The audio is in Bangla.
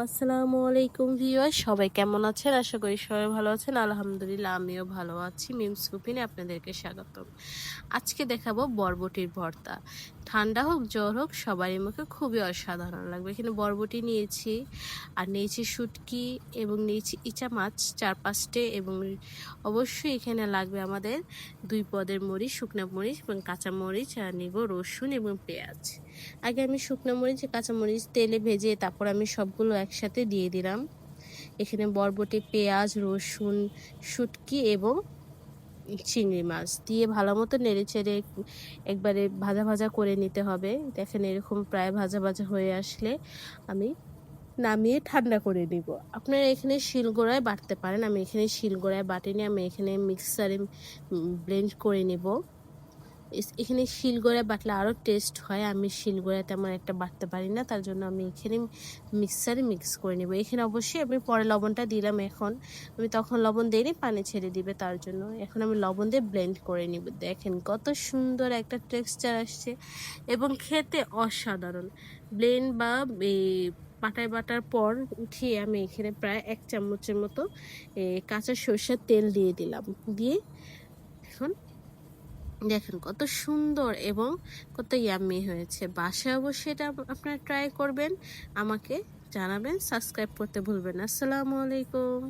আসসালামু আলাইকুম ভিউয়ার, সবাই কেমন আছেন? আশা করি সবাই ভালো আছেন। আলহামদুলিল্লাহ আমিও ভালো আছি। মিমস কুকিনে আপনাদেরকে স্বাগতম। আজকে দেখাবো বরবটির ভর্তা। ঠান্ডা হোক জ্বর হোক সবারই মুখে খুবই অসাধারণ লাগবে। এখানে বরবটি নিয়েছি, আর নিয়েছি শুটকি এবং নিয়েছি ইচা মাছ 4-5টে, এবং অবশ্যই এখানে লাগবে আমাদের 2 পদের মরিচ, শুকনো মরিচ এবং কাঁচা মরিচ, আর নিব রসুন এবং পেঁয়াজ। আগে আমি শুকনো মরিচ কাঁচা মরিচ তেলে ভেজে তারপর আমি সবগুলো একসাথে দিয়ে দিলাম। এখানে বরবটি, পেঁয়াজ, রসুন, শুটকি এবং চিংড়ি মাছ দিয়ে ভালো মতো নেড়ে চেড়ে একবারে ভাজা ভাজা করে নিতে হবে। দেখেন এরকম প্রায় ভাজা ভাজা হয়ে আসলে আমি নামিয়ে ঠান্ডা করে নিব। আপনারা এখানে শিলগোড়ায় বাটতে পারেন, আমি এখানে শিলগোড়ায় বাটিনি, আমি এখানে মিক্সারে ব্লেন্ড করে নিব। এখানে শিলগোড়ায় বাটলে আরও টেস্ট হয়। আমি শিলগোড়ায় তেমন একটা বাটতে পারি না, তার জন্য আমি এখানে মিক্সারে মিক্স করে নেব। এখানে অবশ্যই আমি পরে লবণটা দিলাম, এখন আমি তখন লবণ দিইনি, পানি ছেড়ে দিবে তার জন্য। এখন আমি লবণ দিয়ে ব্লেন্ড করে নিব। দেখেন কত সুন্দর একটা টেক্সচার আসছে এবং খেতে অসাধারণ। ব্লেন্ড বা পাটায় বাটার পর উঠিয়ে আমি এখানে প্রায় 1 চামচের মতো কাঁচা সরষের তেল দিয়ে দিলাম। দিয়ে এখন দেখেন কত সুন্দর এবং কত ইয়াম্মি হয়েছে। বাসায় অবশ্যই এটা আপনারা ট্রাই করবেন, আমাকে জানাবেন, সাবস্ক্রাইব করতে ভুলবেন না। আসসালামু আলাইকুম।